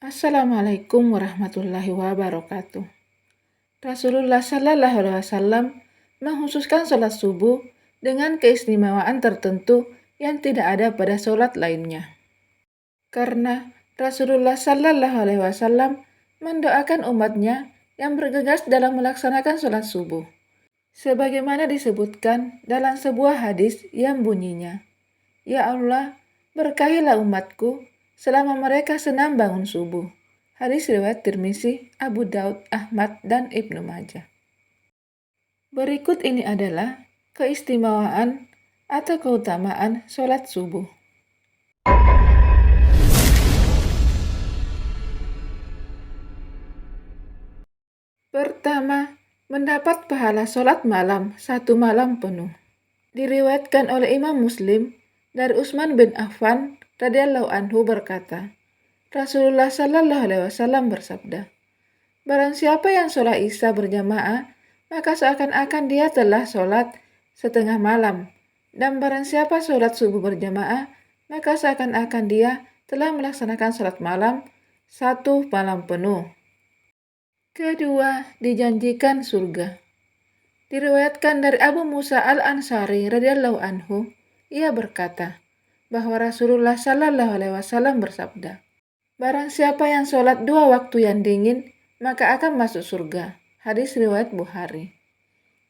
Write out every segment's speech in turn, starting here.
Assalamualaikum warahmatullahi wabarakatuh. Rasulullah Shallallahu Alaihi Wasallam menghususkan sholat subuh dengan keistimewaan tertentu yang tidak ada pada sholat lainnya. Karena Rasulullah Shallallahu Alaihi Wasallam mendoakan umatnya yang bergegas dalam melaksanakan sholat subuh. Sebagaimana disebutkan dalam sebuah hadis yang bunyinya, "Ya Allah, berkahilah umatku selama mereka senam bangun subuh." Hadis riwayat Tirmizi, Abu Daud, Ahmad, dan Ibnu Majah. Berikut ini adalah keistimewaan atau keutamaan sholat subuh. Pertama, mendapat pahala sholat malam 1 malam penuh. Diriwayatkan oleh Imam Muslim dari Utsman bin Affan radhiyallahu anhu berkata, Rasulullah Shallallahu Alaihi Wasallam bersabda, "Barang siapa yang sholat Isya berjamaah, maka seakan-akan dia telah sholat setengah malam. Dan barang siapa sholat subuh berjamaah, maka seakan-akan dia telah melaksanakan sholat malam 1 malam penuh." Kedua, dijanjikan surga. Diriwayatkan dari Abu Musa al-Ansari radhiyallahu anhu, ia berkata bahwa Rasulullah Shallallahu Alaihi Wasallam bersabda, "Barang siapa yang sholat 2 waktu yang dingin, maka akan masuk surga." Hadis riwayat Bukhari.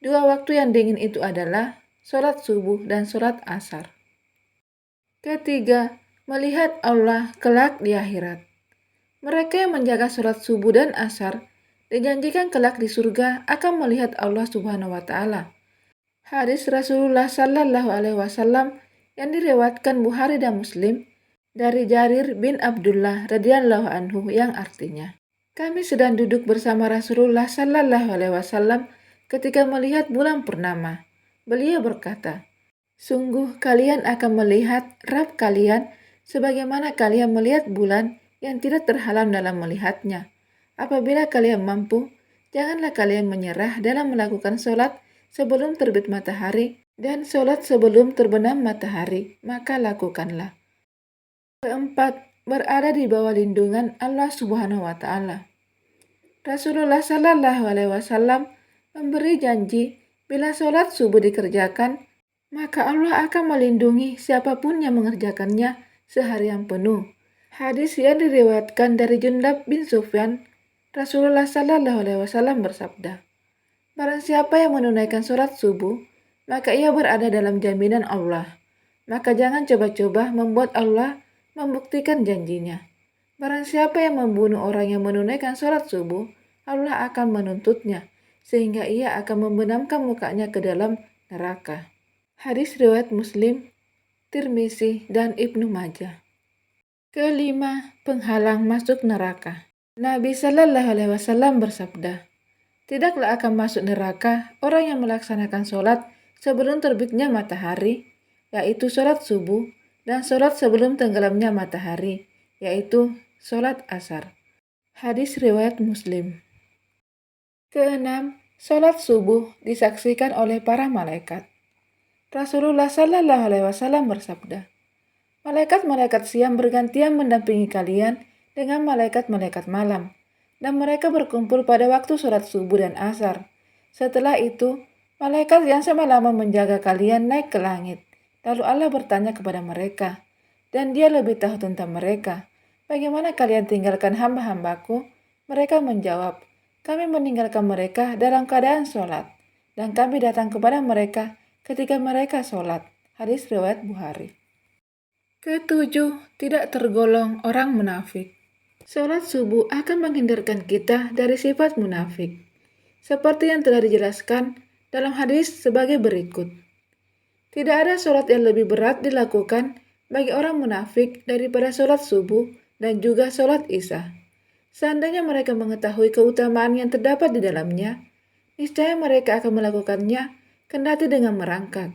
2 waktu yang dingin itu adalah sholat subuh dan sholat asar. Ketiga, melihat Allah kelak di akhirat. Mereka yang menjaga sholat subuh dan asar dijanjikan kelak di surga akan melihat Allah Subhanahu wa Ta'ala. Hadis Rasulullah Sallallahu Alaihi Wasallam yang diriwayatkan Bukhari dan Muslim dari Jarir bin Abdullah radhiyallahu anhu yang artinya, "Kami sedang duduk bersama Rasulullah Sallallahu Alaihi Wasallam ketika melihat bulan purnama. Beliau berkata, sungguh kalian akan melihat Rabb kalian sebagaimana kalian melihat bulan yang tidak terhalang dalam melihatnya. Apabila kalian mampu, janganlah kalian menyerah dalam melakukan sholat sebelum terbit matahari dan sholat sebelum terbenam matahari, maka lakukanlah." Keempat, berada di bawah lindungan Allah Subhanahu wa Ta'ala. Rasulullah Shallallahu Alaihi Wasallam memberi janji bila sholat subuh dikerjakan, maka Allah akan melindungi siapapun yang mengerjakannya seharian penuh. Hadis yang diriwayatkan dari Jundab bin Sufyan, Rasulullah Shallallahu Alaihi Wasallam bersabda, "Barang siapa yang menunaikan sholat subuh, maka ia berada dalam jaminan Allah. Maka jangan coba-coba membuat Allah membuktikan janjinya. Barang siapa yang membunuh orang yang menunaikan sholat subuh, Allah akan menuntutnya, sehingga ia akan membenamkan mukanya ke dalam neraka." Hadis riwayat Muslim, Tirmizi, dan Ibnu Majah. Kelima, penghalang masuk neraka. Nabi Shallallahu Alaihi Wasallam bersabda, "Tidaklah akan masuk neraka orang yang melaksanakan sholat sebelum terbitnya matahari, yaitu sholat subuh, dan sholat sebelum tenggelamnya matahari, yaitu sholat asar." Hadis riwayat Muslim. Keenam, sholat subuh disaksikan oleh para malaikat. Rasulullah Shallallahu Alaihi Wasallam bersabda, "Malaikat-malaikat siang bergantian mendampingi kalian dengan malaikat-malaikat malam, dan mereka berkumpul pada waktu sholat subuh dan asar. Setelah itu, malaikat yang semalaman menjaga kalian naik ke langit. Lalu Allah bertanya kepada mereka, dan Dia lebih tahu tentang mereka, 'Bagaimana kalian tinggalkan hamba-hambaku?' Mereka menjawab, 'Kami meninggalkan mereka dalam keadaan sholat, dan kami datang kepada mereka ketika mereka sholat.'" Hadis riwayat Bukhari. Ketujuh, tidak tergolong orang munafik. Sholat subuh akan menghindarkan kita dari sifat munafik, seperti yang telah dijelaskan dalam hadis sebagai berikut. Tidak ada sholat yang lebih berat dilakukan bagi orang munafik daripada sholat subuh dan juga sholat isya. Seandainya mereka mengetahui keutamaan yang terdapat di dalamnya, niscaya mereka akan melakukannya kendati dengan merangkak.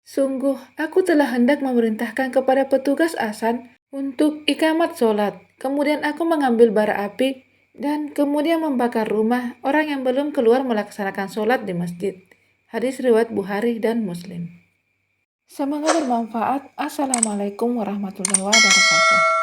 "Sungguh, aku telah hendak memerintahkan kepada petugas azan untuk iqamat sholat. Kemudian aku mengambil bara api dan kemudian membakar rumah orang yang belum keluar melaksanakan sholat di masjid." Hadis riwayat Bukhari dan Muslim. Semoga bermanfaat. Assalamualaikum warahmatullahi wabarakatuh.